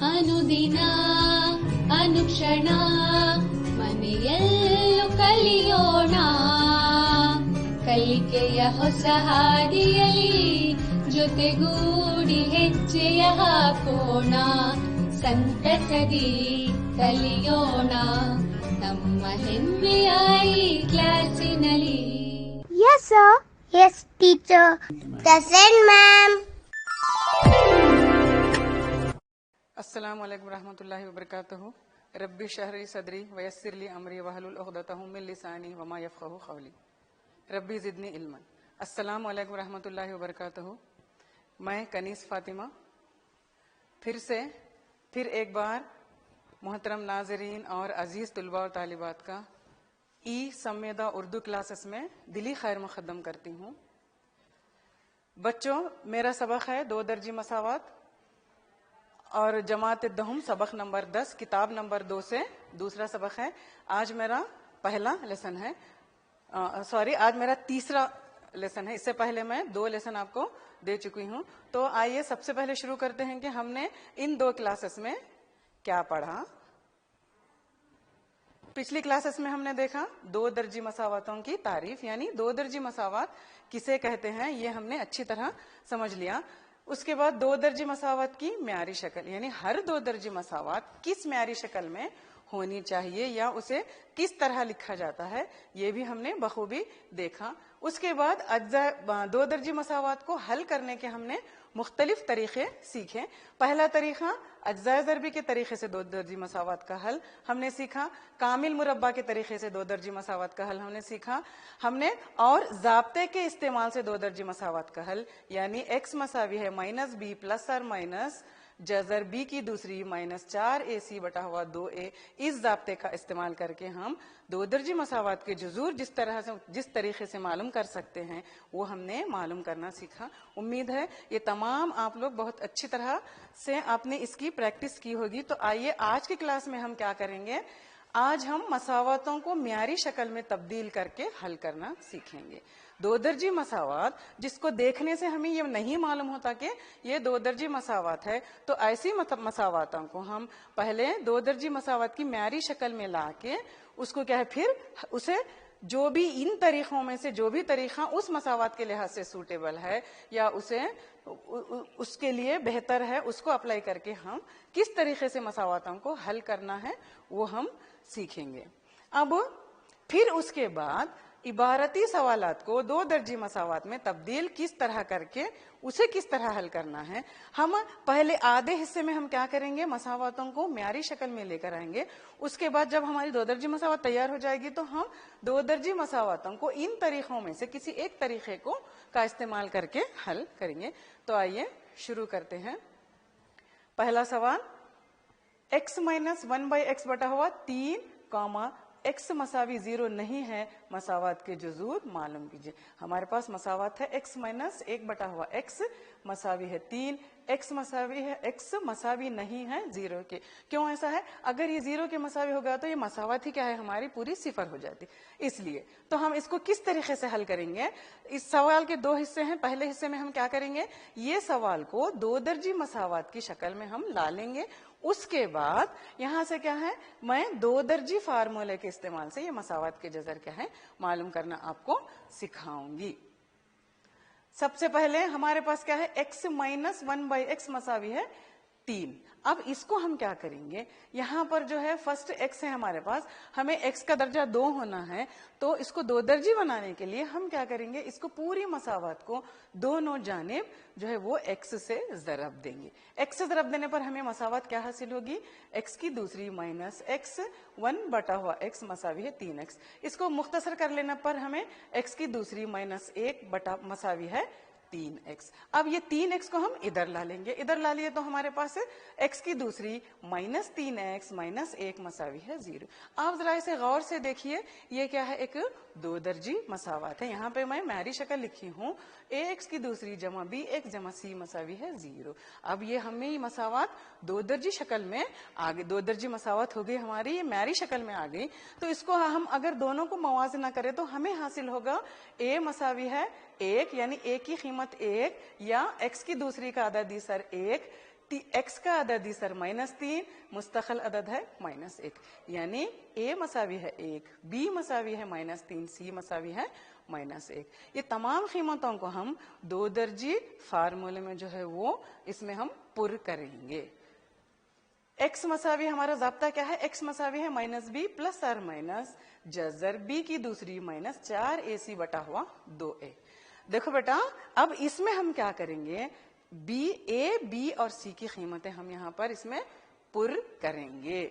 ಅನುದಿನ ಅನುಕ್ಷಣ ಮನೆಯಲ್ಲೂ ಕಲಿಯೋಣ, ಕಲಿಕೆಯ ಹೊಸ ಹಾದಿಯಲ್ಲಿ ಜೊತೆಗೂಡಿ ಹೆಜ್ಜೆಯ ಹಾಕೋಣ, ಸಂತಸದಿ ಕಲಿಯೋಣ ನಮ್ಮ ಹೆಮ್ಮೆಯ ಈ ಕ್ಲಾಸಿನಲ್ಲಿ. Yes, sir. Yes, teacher. Present, ma'am. अस्सलामु अलैकुम रहमतुल्लाहि व बरकातहू। रब्बी शहरी सदरी वयस्सिर ली अमरी वहलुल उक़दतहु मिन लिसानी वमा यफ़क़हू क़ौली। रब्बी ज़िदनी इल्मन। अस्सलामु अलैकुम रहमतुल्लाहि व बरकातहू। मैं कनीस फातिमा फिर एक बार मोहतरम नाज़रीन और अज़ीज़ तुलबा और तालिबात का समेदा उर्दू क्लासेस में दिली खैर मुक़द्दम करती हूँ। बच्चों, मेरा सबक है 2 दर्जी मसावात और जमात दहम सबक नंबर 10 किताब नंबर 2 से दूसरा सबक है। आज मेरा पहला लेसन है, आज मेरा तीसरा लेसन है। इससे पहले मैं 2 लेसन आपको दे चुकी हूँ। तो आइए सबसे पहले शुरू करते हैं कि हमने इन 2 क्लासेस में क्या पढ़ा। पिछली क्लासेस में हमने देखा 2 दर्जी मसावातों की तारीफ, यानी 2 दर्जी मसावात किसे कहते हैं ये हमने अच्छी तरह समझ लिया। उसके बाद 2 दर्जी मसावात की म्यारी शक्ल, यानी हर 2 दर्जी मसावात किस म्यारी शक्ल में होनी चाहिए या उसे किस तरह लिखा जाता है, ये भी हमने बखूबी देखा। उसके बाद 2 दर्जी मसावात को हल करने के हमने मुख्तलिफ तरीके सीखे। पहला तरीका अज्जाए ज़रबी के तरीके से 2 दर्जी मसावात का हल हमने सीखा, कामिल मुरब्बा के तरीके से 2 दर्जी मसावात का हल हमने सीखा हमने, और ज़ाब्ते के इस्तेमाल से 2 दर्जी मसावात का हल, यानी x मसावी है -b प्लस और माइनस जजर b की दूसरी -4ac बटा हुआ 2a, इस ज़ाब्ते का इस्तेमाल करके हम 2 दर्जी मसावात के जुज़ूर जिस तरीके से मालूम कर सकते हैं वो हमने मालूम करना सीखा। उम्मीद है ये तमाम आप लोग बहुत अच्छी तरह से आपने इसकी प्रैक्टिस की होगी। तो आइए आज की क्लास में हम क्या करेंगे, आज हम मसावातों को म्यारी शक्ल में तब्दील करके हल करना सीखेंगे। 2 दर्जी मसावात जिसको देखने से हमें ये नहीं मालूम होता कि ये 2 दर्जी मसावात है, तो ऐसी मसावातों को हम पहले 2 दर्जी मसावात की म्यारी शक्ल में ला के उसको क्या है, फिर उसे जो भी इन तरीकों में से जो भी तरीका उस मसावात के लिहाज से सूटेबल है या उसके लिए बेहतर है, उसको अप्लाई करके हम किस तरीके से मसावातों को हल करना है वो हम सीखेंगे। अब फिर उसके बाद इबारती सवालात को 2 दर्जी मसावात में तब्दील किस तरह करके उसे किस तरह हल करना है। हम पहले आधे हिस्से में हम क्या करेंगे, मसावातों को म्यारी शक्ल में लेकर आएंगे। उसके बाद जब हमारी 2 दर्जी मसावात तैयार हो जाएगी तो हम 2 दर्जी मसावातों को इन तरीकों में से किसी एक तरीके का इस्तेमाल करके हल करेंगे। तो आइए शुरू करते हैं। पहला सवाल, x - 1/x बटा हुआ 3, x मसावी 0 नहीं है, मसावात के जुज़ूर मालूम कीजिए। हमारे पास मसावात है x - 1 बटा हुआ x मसावी है 3, x मसावी नहीं है 0 के। क्यों ऐसा है, अगर ये 0 के मसावी होगा तो ये मसावत ही क्या है, हमारी पूरी 0 हो जाती। इसलिए तो हम इसको किस तरीके से हल करेंगे। इस सवाल के 2 हिस्से हैं। पहले हिस्से में हम क्या करेंगे, ये सवाल को 2 दर्जी मसावात की शक्ल में हम ला लेंगे। उसके बाद यहां से क्या है, मैं 2 दर्जी फार्मूले के इस्तेमाल से ये मसावत के जजर क्या है मालूम करना आपको सिखाऊंगी। सबसे पहले हमारे पास क्या है, x - 1/x मसावी है 3। अब इसको हम क्या करेंगे, यहाँ पर जो है फर्स्ट x है हमारे पास, हमें x का दर्जा 2 होना है, तो इसको 2 दर्जी बनाने के लिए हम क्या करेंगे, इसको पूरी मसावत को दोनों जानिब जो है वो x से ज़रब देंगे। x से ज़रब देने पर हमें मसावत क्या हासिल होगी, x की दूसरी -x 1 बटा हुआ x मसावी है 3x। इसको मुख्तसर कर लेने पर हमें x की दूसरी -1 बटा मसावी है 3x। अब ये 3x को हम इधर ला लेंगे, इधर ला लिए तो हमारे पास x की दूसरी -3x -1 मसावी है 0। आप जरा इसे गौर से देखिए, ये क्या है, एक 2 दर्जी मसावात है। यहाँ पे मैं म्यारी शक्ल लिखी हूँ, ax की दूसरी जमा bx जमा c मसावी है 0। अब ये हमें ये मसावात 2 दर्जी शक्ल में आ गई, 2 दर्जी मसावत हो गई हमारी, ये म्यारी शक्ल में आ गई। तो इसको हम अगर दोनों को मवाजना करें तो हमें हासिल होगा a मसावी है 1, यानी a की कीमत 1 या x की दूसरी का अदद सर 1 एक्स का अददी सर -3, मुस्तकिल अदद है -1, यानी a मसावी है 1, b मसावी है -3, c मसावी है -1। ये तमाम कीमतों को हम दो दर्जी फार्मूले में जो है वो इसमें हम पुर करेंगे। x मसावी हमारा ज़ाब्ता क्या है, x मसावी है -b प्लस और माइनस जजर b की दूसरी -4ac बटा हुआ 2a। देखो बेटा, अब इसमें हम क्या करेंगे, a, b और c की कीमतें हम यहाँ पर इसमें पुर करेंगे।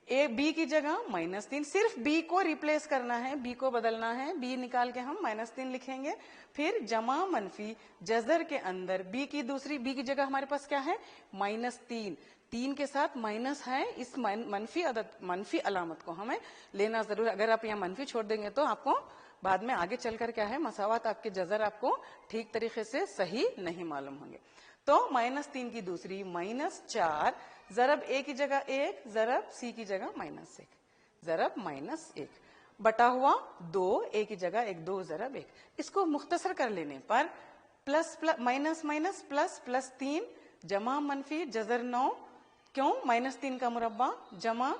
a b की जगह -3, सिर्फ b को रिप्लेस करना है, b को बदलना है, b निकाल के हम -3 लिखेंगे। फिर जमा मनफी जजर के अंदर b की दूसरी, b की जगह हमारे पास क्या है -3, 3 के साथ माइनस है, इस मनफी अदद मनफी अलामत को हमें लेना जरूर। अगर आप यहाँ मनफी छोड़ देंगे तो आपको बाद में आगे चलकर क्या है, मसावत आपके जजर आपको ठीक तरीके से सही नहीं मालूम होंगे। तो -3 की दूसरी -4 जरब a की जगह 1, जरब c की जगह -1, जरब -1 बटा हुआ 2, a की जगह 1, 2 जरब 1। इसको मुख्तसर कर लेने पर plus plus minus minus plus plus 3 जमा मनफी जजर 9, क्यों -3 का मुरब्बा जमा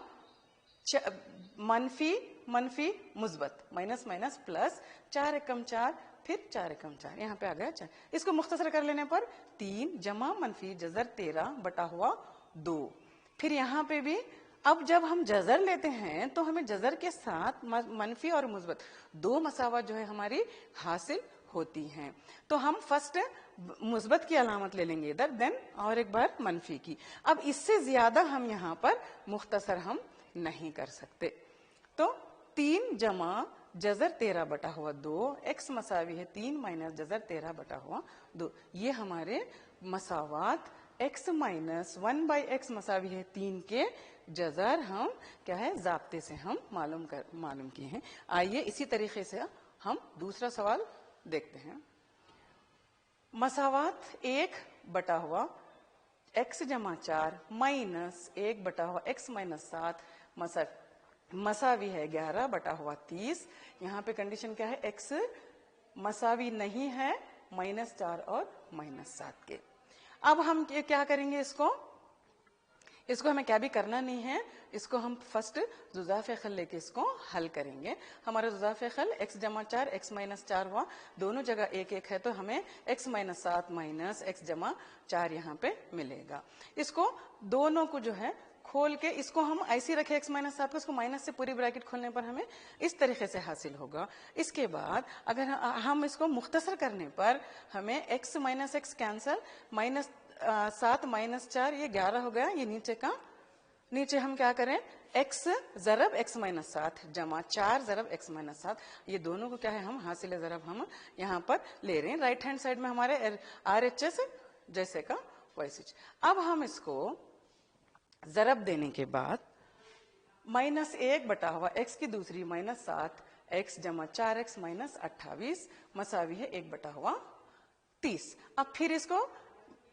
मनफी मनफी मुस्बत माइनस माइनस प्लस 4 एकम 4, फिर 4 एकम 4, यहाँ पे आ गया 4। इसको मुख्तसर कर लेने पर 3 जमा मनफी जजर 13 बटा हुआ 2। फिर यहाँ पे भी अब जब हम जजर लेते हैं तो हमें जजर के साथ मनफी और मुस्बत दो मसावत जो है हमारी हासिल होती हैं। तो हम फर्स्ट मुस्बत की अलामत ले लेंगे इधर, देन और एक बार मनफी की। अब इससे ज्यादा हम यहाँ पर मुख्तसर हम नहीं कर सकते। तो 3 जमा जजर 13 बटा हुआ 2, एक्स मसावी है 3 माइनस जजर 13 बटा हुआ 2। ये हमारे मसावात x माइनस 1/x मसावी है 3 के जजर हम क्या है ज़ाब्ते से हम मालूम किए हैं। आइए इसी तरीके से हम दूसरा सवाल देखते हैं। मसावात 1 बटा हुआ x जमा 4 माइनस 1 बटा हुआ x माइनस 7 मसावी है 11 बटा हुआ 30। यहाँ पे कंडीशन क्या है, x मसावी नहीं है -4 और -7 के। अब हम क्या करेंगे, इसको हमें क्या भी करना नहीं है, इसको हम फर्स्ट जुज़ाफ़े खल लेके इसको हल करेंगे। हमारा जुज़ाफ़े खल x जमा 4 x माइनस 4 हुआ, दोनों जगह 1 1 है तो हमें x माइनस 7 माइनस x जमा 4 यहाँ पे मिलेगा। इसको दोनों को जो है खोल के इसको हम ऐसे रखे x माइनस 7 को, इसको माइनस से पूरी ब्रैकेट खोलने पर हमें इस तरीके से हासिल होगा। इसके बाद अगर हम इसको मुख्तसर करने पर हमें x minus x cancel, -7 minus 4 ये 11 हो गया। ये नीचे हम क्या करें, x जरब x माइनस 7 जमा 4 जरब x माइनस 7, ये दोनों को क्या है हम हासिल जरब हम यहाँ पर ले रहे हैं। राइट हैंड साइड में हमारे RHS जैसे का वैसे। अब हम इसको जरब देने के बाद -1 बटा हुआ x की दूसरी -7 x जमा 4x माइनस 28 मसावी है 1 बटा हुआ 30। अब फिर इसको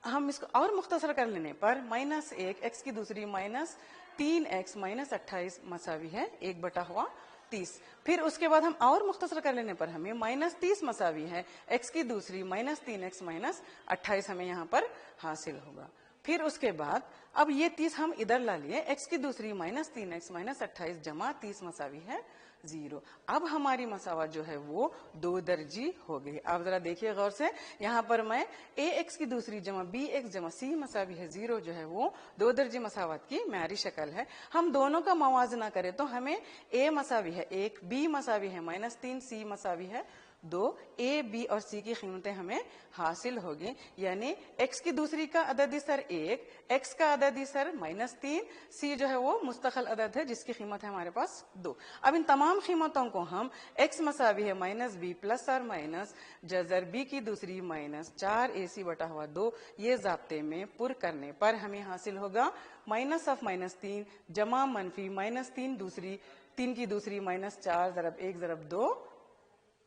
और मुख्तसर कर लेने पर -1 x की दूसरी -3x माइनस 28 मसावी है 1 बटा हुआ 30। फिर उसके बाद हम और मुख्तसर कर लेने पर हमें -30 मसावी है x की दूसरी -3x माइनस 28 हमें यहाँ पर हासिल होगा। फिर उसके बाद अब ये 30 हम इधर ला लिए, x की दूसरी -3x माइनस 28 जमा 30 मसावी है 0। अब हमारी मसावत जो है वो दो दर्जी हो गई। आप जरा देखिए गौर से, यहाँ पर मैं ax की दूसरी जमा bx जमा c मसावी है 0 जो है वो दो दर्जी मसावत की म्यारी शक्ल है। हम दोनों का मवाजना करें तो हमें a मसावी है 1, b मसावी है -3, c मसावी है 2, a, b और c की कीमतें हमें हासिल होगी। यानी x की दूसरी का अददी सर 1, x का अददी सर -3, c जो है वो मुस्तकिल अदद है जिसकी कीमत है हमारे पास 2। अब इन तमाम कीमतों को हम x मसावी है -b प्लस और माइनस जजर b की दूसरी -4ac बटा हुआ 2 ये ज़ाब्ते में पुर करने पर हमें हासिल होगा -3 जमा मनफी -3 दूसरी 3 की दूसरी -4 ज़रब 1 ज़रब 2।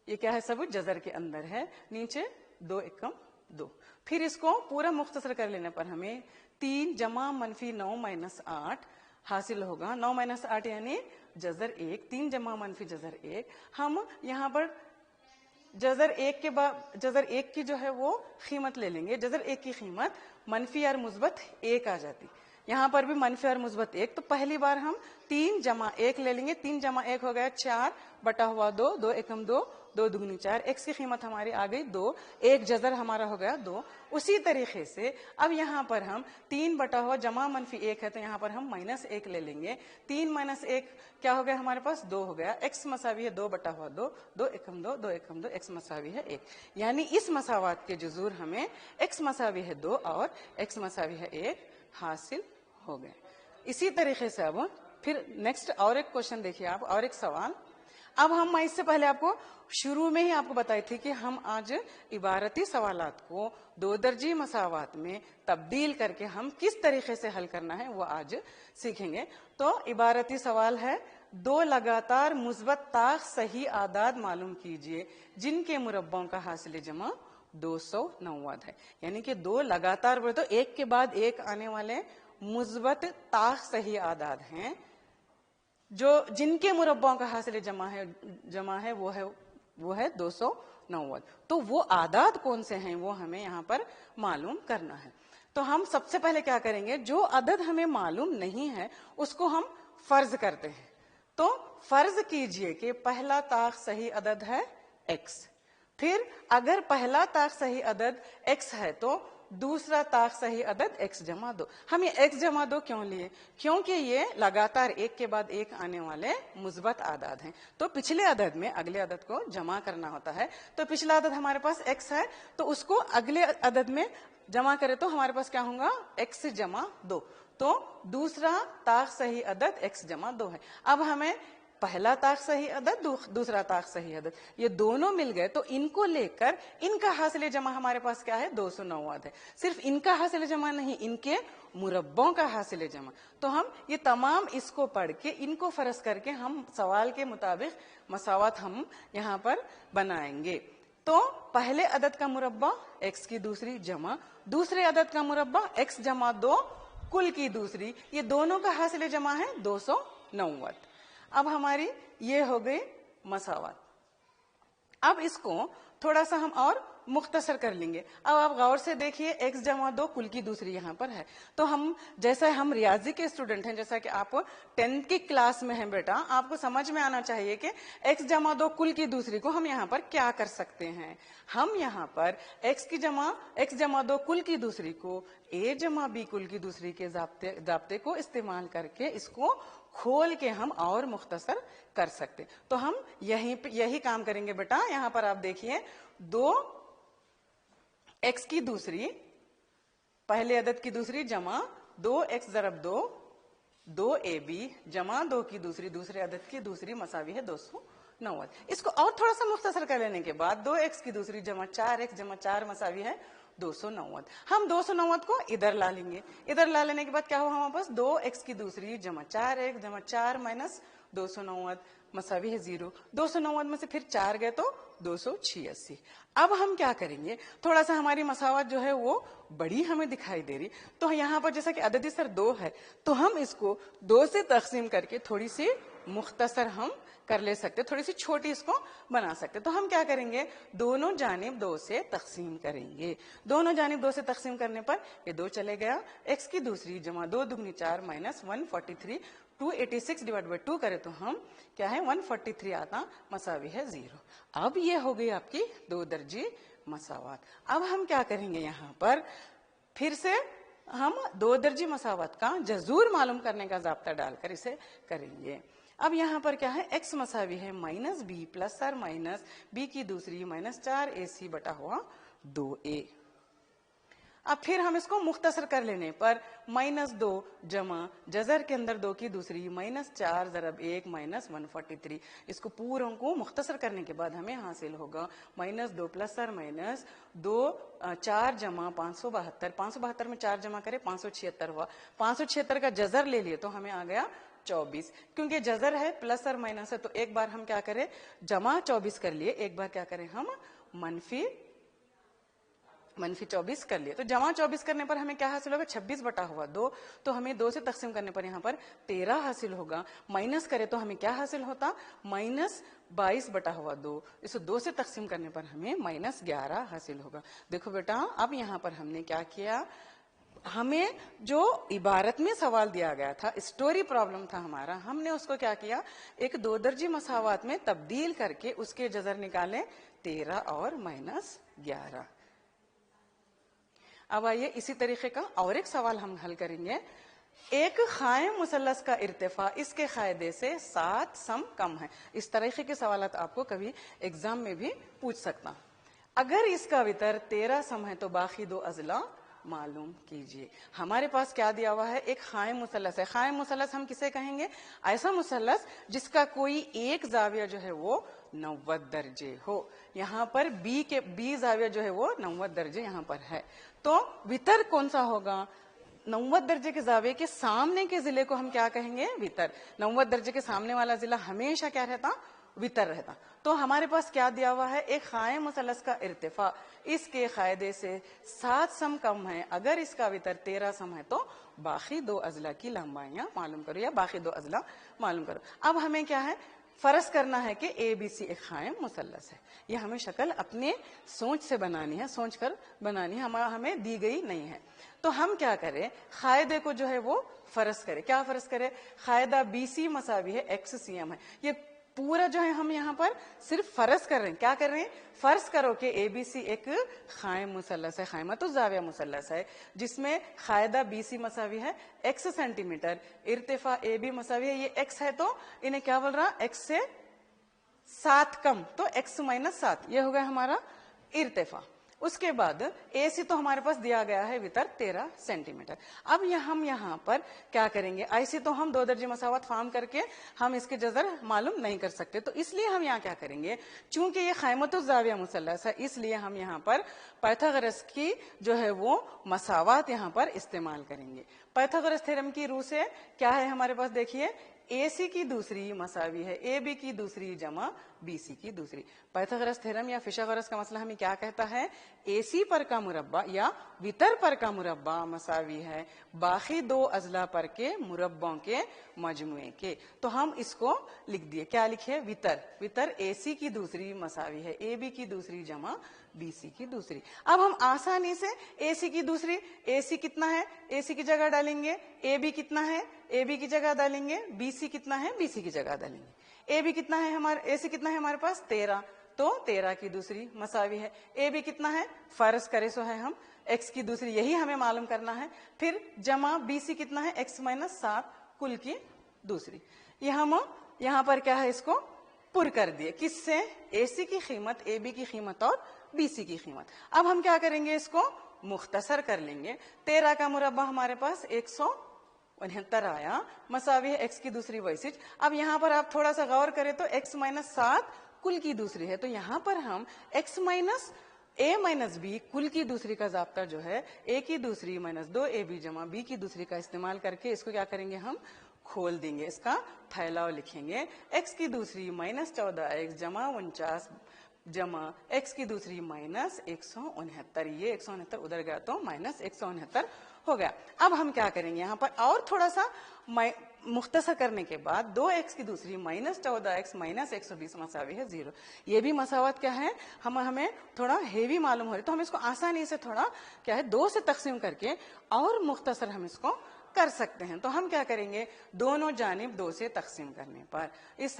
ये क्या है, सब जजर के अंदर है, नीचे 2 एकम 2। फिर इसको पूरा मुख्तसर कर लेने पर हमें 3 जमा मनफी 9 माइनस 8 हासिल होगा। 9 माइनस 8 यानी जजर 1, 3 जमा मनफी जजर 1। हम यहाँ पर जजर एक की जो है वो कीमत ले लेंगे, जजर एक की कीमत मनफी और मुस्बत 1 आ जाती। यहाँ पर भी मनफी और मुस्बत 1, तो पहली बार हम 3 जमा 1 ले लेंगे। 3 जमा 1 हो गया 4 बटा हुआ 2, 2 एकम 2, 2 दुगनी 4, एक्स की कीमत हमारी आ गई 2, एक जजर हमारा हो गया 2। उसी तरीके से अब यहाँ पर हम 3 बटा हुआ जमा मनफी 1 है, तो यहाँ पर हम -1 ले लेंगे। 3 - 1 क्या हो गया हमारे पास 2 हो गया। एक्स मसावी है 2 बटा हुआ 2, 2 एकम 2, 2 एकम 2, एक्स मसावी है 1। यानी इस मसावात के जुजूर हमें एक्स मसावी है 2 और एक्स मसावी है 1 हासिल हो गए। इसी तरीके से अब फिर नेक्स्ट और एक क्वेश्चन देखिए आप, और एक सवाल। अब मैं इससे पहले आपको शुरू में ही आपको बताई थी कि हम आज इबारती सवालात को 2 दर्जी मसावात में तब्दील करके हम किस तरीके से हल करना है वो आज सीखेंगे। तो इबारती सवाल है, 2 लगातार मुस्बत ताख सही आदाद मालूम कीजिए जिनके मुरब्बों का हासिल जमा 290 है। यानी कि 2 लगातार बोले तो एक के बाद एक आने वाले मुस्बत ताख सही आदाद हैं, जो जिनके मुरब्बों का हासिल जमा है वो है 290। तो वो आदाद कौन से हैं वो हमें यहाँ पर मालूम करना है। तो हम सबसे पहले क्या करेंगे, जो अदद हमें मालूम नहीं है उसको हम फर्ज करते हैं। तो फर्ज कीजिए कि पहला ताख सही अदद है x। फिर अगर पहला ताख सही अदद x है तो दूसरा ताख सही अदद x जमा 2। हम ये x जमा 2 क्यों लिए, क्योंकि ये लगातार एक के बाद एक आने वाले मुस्बत आदाद हैं। तो पिछले अदद में अगले अदद को जमा करना होता है। तो पिछला अदद हमारे पास x है, तो उसको अगले अदद में जमा करें तो हमारे पास क्या होगा, x जमा 2। तो दूसरा ताख सही अदद x जमा 2 है। अब हमें पहला ताख सही अदद, दूसरा ताख सही अदद, ये दोनों मिल गए, तो इनको लेकर इनका हासिल जमा हमारे पास क्या है, 290 है। सिर्फ इनका हासिल जमा नहीं, इनके मुरब्बों का हासिल जमा। तो हम ये तमाम इसको पढ़ के इनको फर्ज करके हम सवाल के मुताबिक मसावत हम यहाँ पर बनाएंगे। तो पहले अदद का मुरब्बा x की दूसरी जमा दूसरे अदद का मुरब्बा x जमा 2 कुल की दूसरी, ये दोनों का हासिल जमा है 290। अब हमारी ये हो गई मसावत। अब इसको थोड़ा सा हम और मुख्तसर कर लेंगे। अब आप गौर से देखिए, x जमा 2 कुल की दूसरी यहाँ पर है। तो हम जैसा हम रियाजी के स्टूडेंट हैं, जैसा कि आप 10th की क्लास में हैं बेटा, आपको समझ में आना चाहिए कि x जमा 2 कुल की दूसरी को हम यहाँ पर क्या कर सकते हैं। हम यहाँ पर x जमा 2 कुल की दूसरी को a जमा b कुल की दूसरी के जाब्ते को इस्तेमाल करके इसको खोल के हम और मुख्तसर कर सकते। तो हम यही काम करेंगे बेटा। यहाँ पर आप देखिए, 2x की दूसरी पहले अदद की दूसरी जमा 2x ज़रब 2 2ab जमा 2 की दूसरी दूसरे अदद की दूसरी मसावी है 290। इसको और थोड़ा सा मुख्तसर कर लेने के बाद 2x की दूसरी जमा 4x जमा 4 मसावी है 290। हम 290 को इधर ला लेंगे। इधर ला लेने के बाद क्या हो हमारे पास, 2x की दूसरी जमा 4x जमा 4 माइनस 290 मसावी है 0। 290 में से फिर 4 गए तो 286। अब हम क्या करेंगे, थोड़ा सा हमारी मसावत जो है वो बड़ी हमें दिखाई दे रही। तो यहाँ पर जैसा कि अददी सर 2 है, तो हम इसको 2 से तकसीम करके थोड़ी सी मुख्तसर हम कर ले सकते, थोड़ी सी छोटी इसको बना सकते। तो हम क्या करेंगे, दोनों जानिब 2 से तकसीम करेंगे। दोनों जानिब 2 से तकसीम करने पर ये 2 चले गया। x की दूसरी जमा 2 दुगनी 4 माइनस 143 286 डिवाइड बाई 2 करें तो हम क्या है 143 आता, मसावी है 0। अब ये हो गई आपकी 2 दर्जी मसावत। अब हम क्या करेंगे, यहाँ पर फिर से हम 2 दर्जी मसावत का जजूर मालूम करने का जाब्ता डालकर इसे करेंगे। अब यहाँ पर क्या है, x मसावी है माइनस बी प्लस और माइनस बी की दूसरी माइनस 4ac बटा हुआ 2a। अब फिर हम इसको मुख्तसर कर लेने पर -2 जमा जजर के अंदर 2 की दूसरी माइनस 4 ज़रब 1 माइनस 143। इसको पूरों को मुख्तसर करने के बाद हमें हासिल होगा -2 प्लस और माइनस 2 4 जमा 572। 572 में 4 जमा करें 576 हुआ। 576 का जजर ले लिए तो हमें आ गया 24। क्योंकि जजर है प्लस और माइनस है, तो एक बार हम क्या करें, जमा 24 कर लिए, एक बार क्या करें हम मनफी -24 कर लिए, तो जमा 24 करने पर हमें क्या हासिल होगा, 26/2, तो हमें 2 से तकसीम करने पर यहाँ पर 13 हासिल होगा। माइनस करें तो हमें क्या हासिल होता, -22/2, इसे 2 से तकसीम करने पर हमें -11 हासिल होगा। देखो बेटा, अब यहाँ पर हमने क्या किया, हमें जो इबारत में सवाल दिया गया था, स्टोरी प्रॉब्लम था हमारा, हमने उसको क्या किया, एक 2 दर्जी मसावात में तब्दील करके उसके जजर निकाले 13 और -11। अब आइए इसी तरीके का और एक सवाल हम हल करेंगे। एक खायम मुसल्लस का इर्तिफा इसके कायदे से 7 सम कम है। इस तरीके के सवाल आपको कभी एग्जाम में भी पूछ सकता। अगर इसका वितर 13 सम है तो बाकी 2 अजला मालूम कीजिए। हमारे पास क्या दिया हुआ है, एक खायम मुसल्लस है। खायम मुसल्लस हम किसे कहेंगे, ऐसा मुसल्लस जिसका कोई एक जाविया जो है वो 90 दर्जे हो। यहाँ पर बी जाविया जो है वो 90 दर्जे यहाँ पर है, तो वितर कौन सा होगा, 90 दर्जे के जाविये के सामने के जिले को हम क्या कहेंगे, वितर। 90 दर्जे के सामने वाला जिला हमेशा क्या रहता, वितर रहता। तो हमारे पास क्या दिया हुआ है, एक खायम मुसल्लस का इर्तिफा इसके कायदे से 7 सम कम है। अगर इसका वितर 13 सम है तो बाकी 2 अजला की लंबाइयां मालूम करो, या बाकी 2 अजला मालूम करो। अब हमें क्या है, फर्ज करना है कि ABC एक खायम मुसल्लस है। ये हमें शक्ल अपने सोच से बनानी है, सोच कर बनानी है, हमें दी गई नहीं है। तो हम क्या करें, कायदे को जो है वो फर्ज करें। क्या फर्ज करें, कायदा BC मसावी है XCM है। ये पूरा जो है हम यहाँ पर सिर्फ फर्ज कर रहे हैं। क्या कर रहे हैं, फर्ज करो कि ABC एक खायम मुसल्लस है, खायमतुज़ ज़ाविया मुसल्लस है, जिसमें कायदा BC मसावी है X सेंटीमीटर, इर्तिफा AB मसावी है, ये X है तो इन्हें क्या बोल रहा, X से 7 कम, तो X -7, ये हो गया हमारा इर्तिफा। उसके बाद AC तो हमारे पास दिया गया है वितर 13 सेंटीमीटर। अब हम यहाँ पर क्या करेंगे, ऐसे तो हम 2 दर्जे मसावत फार्म करके हम इसके जजर मालूम नहीं कर सकते, तो इसलिए हम यहाँ क्या करेंगे, चूंकि ये खायमतुज़ ज़ाविया मुसल्लस है, इसलिए हम यहाँ पर पाइथागोरस की जो है वो मसावत यहाँ पर इस्तेमाल करेंगे। पाइथागोरस थ्योरम की रूह से क्या है हमारे पास, देखिए, AC की दूसरी मसावी है AB की दूसरी जमा BC की दूसरी। पाइथागोरस थ्योरम या फिशागोरस का मसला हमें क्या कहता है, AC पर का मुरब्बा या वितर पर का मुरब्बा मसावी है बाकी 2 अजला पर के मुरब्बों के मजमुए के। तो हम इसको लिख दिए, क्या लिखे, वितर। वितर AC की दूसरी मसावी है AB की दूसरी जमा BC की दूसरी। अब हम आसानी से AC की दूसरी, AC कितना है, AC की जगह डालेंगे, AB कितना है, AB की जगह डालेंगे, BC कितना है, BC की जगह डालेंगे। AB कितना है हमारे, AC कितना है हमारे पास 13, तो 13 की दूसरी मसावी है। AB कितना है, फर्ज करे सो है हम X की दूसरी, यही हमें मालूम करना है। फिर जमा BC कितना है, X -7 कुल की दूसरी। ये हम यहाँ पर क्या है, इसको पुर कर दिए, किससे, AC की कीमत, AB की कीमत और BC की कीमत। अब हम क्या करेंगे, इसको मुख्तसर कर लेंगे। 13 का मुरब्बा हमारे पास 169 आया, मसावी है X की दूसरी वैसिज। अब यहाँ पर आप थोड़ा सा गौर करें तो X -7 कुल की दूसरी है, तो यहाँ पर हम X A - B कुल की दूसरी का जाब्ता जो है A की दूसरी -2AB जमा B की दूसरी का इस्तेमाल करके इसको क्या करेंगे, हम खोल देंगे, इसका फैलाव लिखेंगे। X की दूसरी -14X जमा 49 जमा X की दूसरी -169, ये 169 उधर गया तो -169 हो गया। अब हम क्या करेंगे, यहाँ पर और थोड़ा सा मुख्तसर करने के बाद 2X की दूसरी -14X -120 मसावी है 0। ये भी मसावत क्या है, हमें थोड़ा हेवी मालूम हो रही, तो हम इसको आसानी से थोड़ा क्या है 2 से तकसीम करके और मुख्तसर हम इसको कर सकते हैं। तो हम क्या करेंगे, दोनों जानिब 2 से तकसीम करने पर इस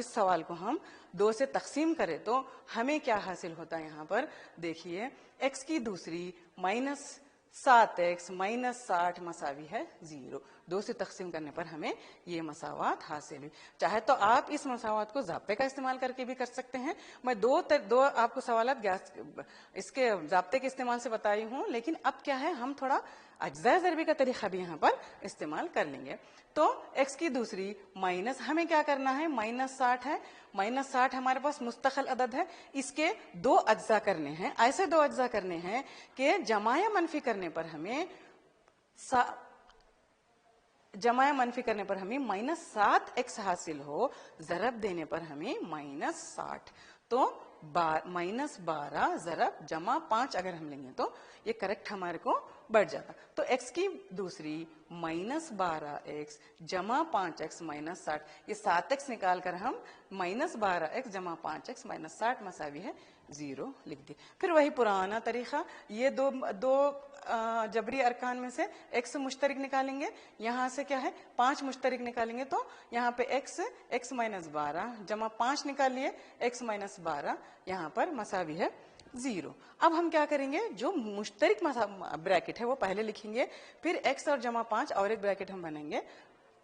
सवाल को हम 2 से तकसीम करें तो हमें क्या हासिल होता है, यहाँ पर देखिए, X की दूसरी -7X -60 मसावी है 0। 2 से तकसीम करने पर हमें ये मसावत हासिल हुई। चाहे तो आप इस मसावत को ज़ाब्ते का इस्तेमाल करके भी कर सकते हैं। मैं दो आपको सवालात इसके ज़ाब्ते के इस्तेमाल से बताई हूँ, लेकिन अब क्या है, हम थोड़ा अज्जा ज़रबी का तरीका भी यहाँ पर इस्तेमाल कर लेंगे। तो X की दूसरी माइनस, हमें क्या करना है, -60 है, -60 हमारे पास मुस्तकिल अदद है, इसके 2 अज्जा करने हैं। ऐसे 2 अज्जा करने हैं कि जमाया मनफी करने पर हमें -7X हासिल हो, ज़रब देने पर हमें -60। तो -12 ضرب जमा 5 अगर हम लेंगे तो ये करेक्ट हमारे को बढ़ जाता। तो x की दूसरी -12x जमा 5x माइनस 60, ये 7x निकाल कर हम -12x जमा 5x माइनस 60 मसावी है 0 लिख दी। फिर वही पुराना तरीका, ये दो जबरी अरकान में से x मुश्तरिक निकालेंगे, यहाँ से क्या है 5 मुश्तरिक निकालेंगे, तो यहाँ पे x माइनस 12 जमा 5 निकाल लिए x माइनस 12, यहाँ पर मसावी है 0। अब हम क्या करेंगे, जो मुश्तरिक ब्रैकेट है वो पहले लिखेंगे, फिर x और जमा 5 और एक ब्रैकेट हम बनाएंगे,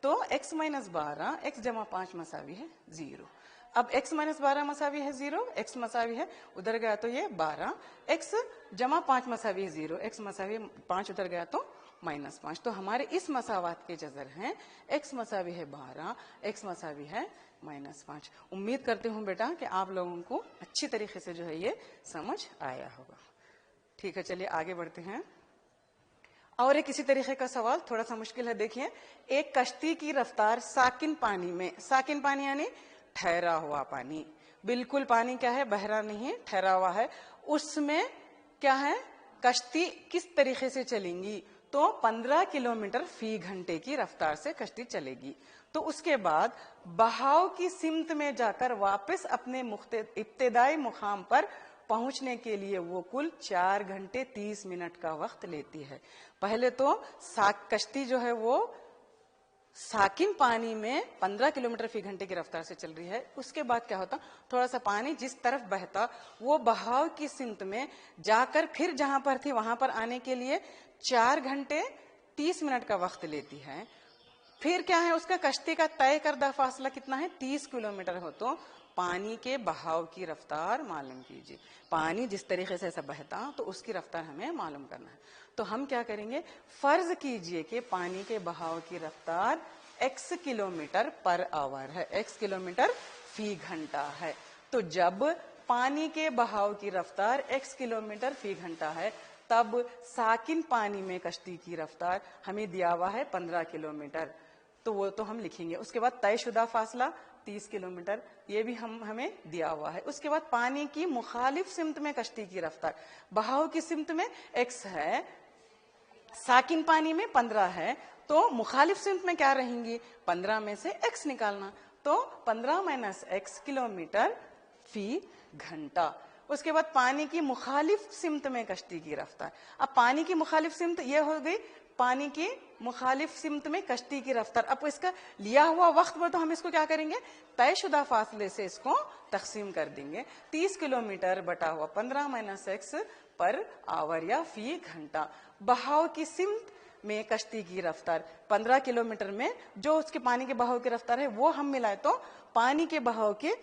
तो x माइनस 12 x जमा 5 मसावी है 0। अब x माइनस 12 मसावी है 0, x मसावी है उधर गया तो ये 12, x जमा 5 मसावी है 0, x मसावी 5 उधर गया तो -5। तो हमारे इस मसावात के जजर हैं x मसावी है 12, x मसावी है -5। उम्मीद करती हूँ बेटा कि आप लोगों को अच्छी तरीके से जो है ये समझ आया होगा। ठीक है, चलिए आगे बढ़ते हैं। और एक इसी तरीके का सवाल, थोड़ा सा मुश्किल है। देखिए, एक कश्ती की रफ्तार साकिन पानी में, साकिन पानी यानी ठहरा हुआ पानी, बिल्कुल पानी क्या है बहरा नहीं है, ठहरा हुआ है, उसमें क्या है कश्ती किस तरीके से चलेंगी, तो 15 किलोमीटर फी घंटे की रफ्तार से कश्ती चलेगी। तो उसके बाद बहाव की सिमत में जाकर वापस अपने इब्तिदाई मुकाम पर पहुंचने के लिए वो कुल 4 घंटे 30 मिनट का वक्त लेती है। पहले तो कश्ती जो है वो साकिन पानी में 15 किलोमीटर फी घंटे की रफ्तार से चल रही है। उसके बाद क्या होता, थोड़ा सा पानी जिस तरफ बहता वो बहाव की सिमत में जाकर फिर जहां पर थी वहां पर आने के लिए 4 घंटे 30 मिनट का वक्त लेती है। फिर क्या है, उसका कश्ती का तय करदा फासला कितना है 30 किलोमीटर हो, तो पानी के बहाव की रफ्तार मालूम कीजिए। पानी जिस तरीके से ऐसा बहता तो उसकी रफ्तार हमें मालूम करना है। तो हम क्या करेंगे, फर्ज कीजिए कि पानी के बहाव की रफ्तार x किलोमीटर पर आवर है, x किलोमीटर फी घंटा है। तो जब पानी के बहाव की रफ्तार x किलोमीटर फी घंटा है, तब साकिन पानी में कश्ती की रफ्तार हमें दिया हुआ है 15 किलोमीटर, तो वो तो हम लिखेंगे। उसके बाद तयशुदा फासला 30 किलोमीटर, ये भी हमें दिया हुआ है। उसके बाद पानी की मुखालिफ सिमत में कश्ती की रफ्तार, बहाव की सिमत में x है, साकिन पानी में 15 है, तो मुखालिफ सिमत में क्या रहेंगी, 15 में से x निकालना, तो 15 माइनस x किलोमीटर फी घंटा। उसके बाद पानी की मुखालिफ सिमत में कश्ती की रफ्तार। अब पानी की मुखालिफ सिमत ये हो गई, पानी की मुखालिफ सिमत में कश्ती की रफ्तार। अब इसका लिया हुआ वक्त में तो हम इसको क्या करेंगे, तयशुदा फासले से इसको तकसीम कर देंगे। 30 किलोमीटर बटा हुआ 15 माइनस x पर आवर या फी घंटा। बहाव की सिमत में कश्ती की रफ्तार 15 किलोमीटर में जो उसके पानी के बहाव की रफ्तार है वो हम मिलाए तो पानी के बहाव के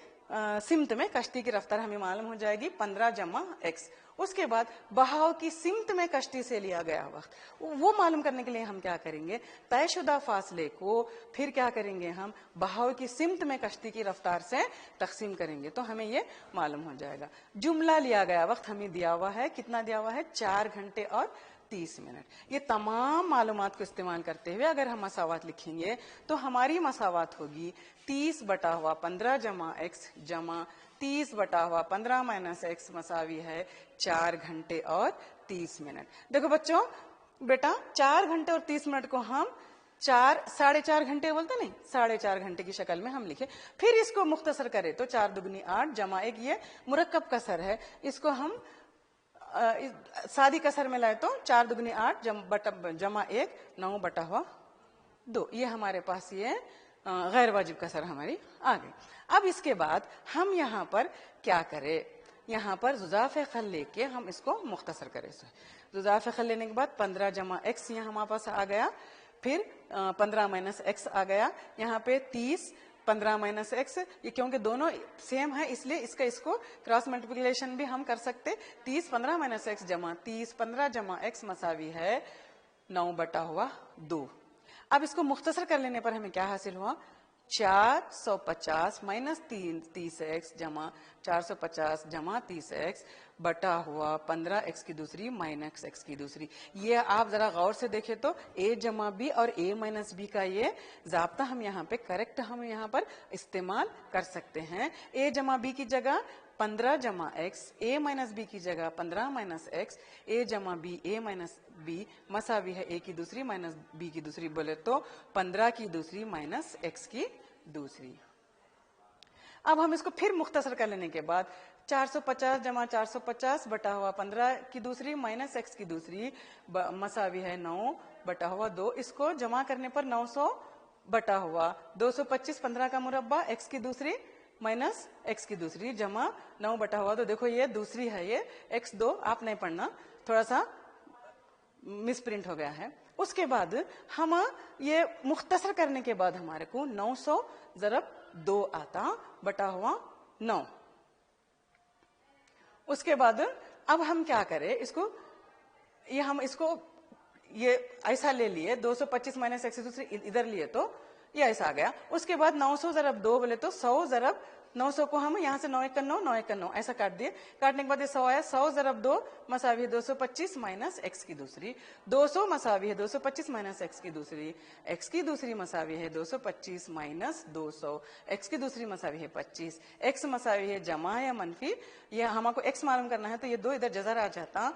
सिमत में कश्ती की रफ्तार हमें मालूम हो जाएगी 15 जमा x। उसके बाद बहाव की सिमत में कश्ती से लिया गया वक्त वो मालूम करने के लिए हम क्या करेंगे, तयशुदा फासले को फिर क्या करेंगे, हम बहाव की सिमत में कश्ती की रफ्तार से तकसीम करेंगे, तो हमें ये मालूम हो जाएगा। जुमला लिया गया वक्त हमें दिया हुआ है, कितना दिया हुआ है 4 घंटे और 30 मिनट। ये तमाम मालूमात को इस्तेमाल करते हुए अगर हम मसावात लिखेंगे तो हमारी मसावात होगी 30 बटा हुआ 15 जमा x जमा 30 बटा हुआ 15 माइनस x मसावी है 4 घंटे और 30 मिनट। देखो बच्चों, बेटा 4 घंटे और 30 मिनट को हम 4.5 घंटे बोलते नहीं, 4.5 घंटे की शक्ल में हम लिखे। फिर इसको मुख्तसर करें तो 4 दुगनी 8 जमा 1, ये मुरक्कब कसर है, इसको हम सादी कसर में लाए तो 4 दुगनी 8 जमा 1 9 बटा हुआ 2, ये हमारे पास ये गैर वाजिब कसर हमारी आ गई। अब इसके बाद हम यहाँ पर क्या करें, यहाँ पर जुज़ाफ़े खल लेके हम इसको मुख्तसर करें। जुज़ाफ़े खल लेने के बाद 15 जमा x यहाँ हमारे पास आ गया, फिर 15 माइनस x आ गया, यहाँ पे 30 15 माइनस x, ये क्योंकि दोनों सेम है इसलिए इसको क्रॉस मल्टीप्लिकेशन भी हम कर सकते। 30 15 माइनस x जमा 30 15 जमा x मसावी है 9 बटा हुआ 2। अब इसको मुख्तसर कर लेने पर हमें क्या हासिल हुआ, 450 माइनस 30x जमा 450 जमा 30x बटा हुआ 15x की दूसरी माइनस x की दूसरी। ये आप जरा गौर से देखें तो a जमा b और a माइनस b का ये जाब्ता हम यहाँ पे करेक्ट हम यहाँ पर इस्तेमाल कर सकते हैं। a जमा b की जगह 15 जमा x, a माइनस b की जगह 15 माइनस x, a जमा b, a माइनस b मसावी है a की दूसरी माइनस b की दूसरी, बोले तो 15 की दूसरी माइनस x की दूसरी। अब हम इसको फिर मुख्तसर कर लेने के बाद 450 जमा 450 बटा हुआ 15 की दूसरी माइनस x की दूसरी मसावी है 9 बटा हुआ 2, इसको जमा करने पर 900 बटा हुआ 225, 15 का मुरब्बा x की दूसरी माइनस x की दूसरी जमा 9 बटा हुआ 2। देखो ये दूसरी है, ये x2 आप नहीं पढ़ना, थोड़ा सा मिस प्रिंट हो गया है। उसके बाद हम ये मुख्तसर करने के बाद हमारे को 900 ज़रब 2 आता बटा हुआ 9। उसके बाद अब हम क्या करें, इसको ये हम इसको ये ऐसा ले लिए 225 माइनस x दूसरी इधर लिए तो ये ऐसा आ गया। उसके बाद 900 ज़रब 2 बोले तो 100 ज़रब 900 को हम यहाँ से 9 1 9 9 1 9 ऐसा काट दिए। काटने के बाद ये 100 आया, 100 ज़रब 2 मसावी है 225 माइनस x की दूसरी, 200 मसावी है 225 माइनस x की दूसरी, x की दूसरी मसावी है 225 माइनस 200, x की दूसरी मसावी है 25, x मसावी है जमा या मनफी, ये हमको x मालूम करना है तो ये 2 इधर जजर आ जाता,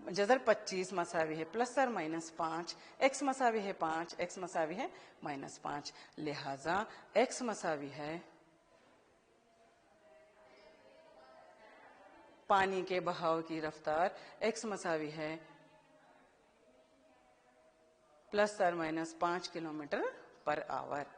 जजर 25 मसावी है प्लस और माइनस 5, x मसावी है 5, x मसावी है माइनस 5, लिहाजा x मसावी है पानी के बहाव की रफ्तार, x मसावी है प्लस और माइनस 5 किलोमीटर पर आवर।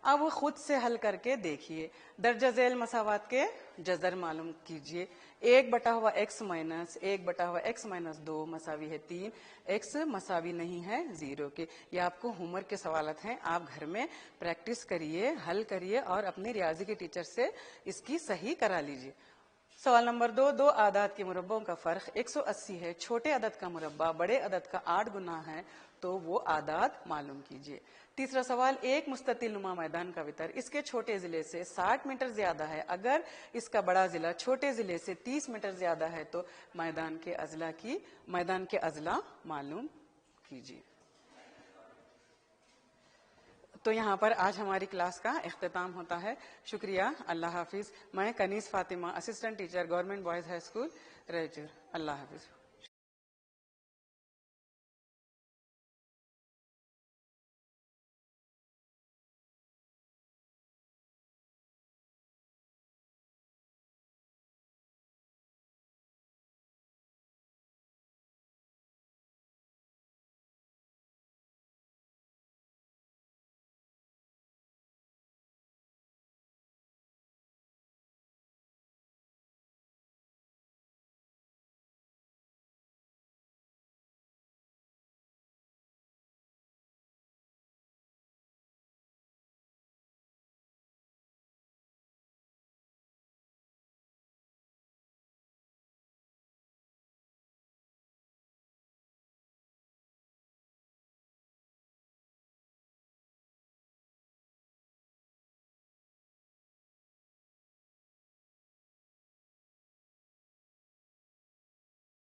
अब खुद से हल करके देखिए, दर्जा झेल मसावात के जजर मालूम कीजिए। 1 बटा हुआ x माइनस 1 बटा हुआ x माइनस 2 मसावी है 3, x मसावी नहीं है 0 के। ये आपको होमवर्क के सवालत हैं, आप घर में प्रैक्टिस करिए, हल करिए और अपने रियाजी के टीचर से इसकी सही करा लीजिए। सवाल नंबर 2, 2 आदाद के मुरब्बों का फर्क 180 है, छोटे अदद का मुरब्बा बड़े अदद का 8 गुना है, तो वो आदाद मालूम कीजिए। तीसरा सवाल, एक मुस्ततिल नुमा मैदान का वितर इसके छोटे जिले से 60 मीटर ज्यादा है, अगर इसका बड़ा जिला छोटे जिले से 30 मीटर ज्यादा है तो मैदान के अजला मालूम कीजिए। तो यहाँ पर आज हमारी क्लास का इख्तिताम होता है। शुक्रिया, अल्लाह हाफिज। मैं Kaneez Fatima, assistant teacher, government boys high school, Raichur. Allah हाफिज।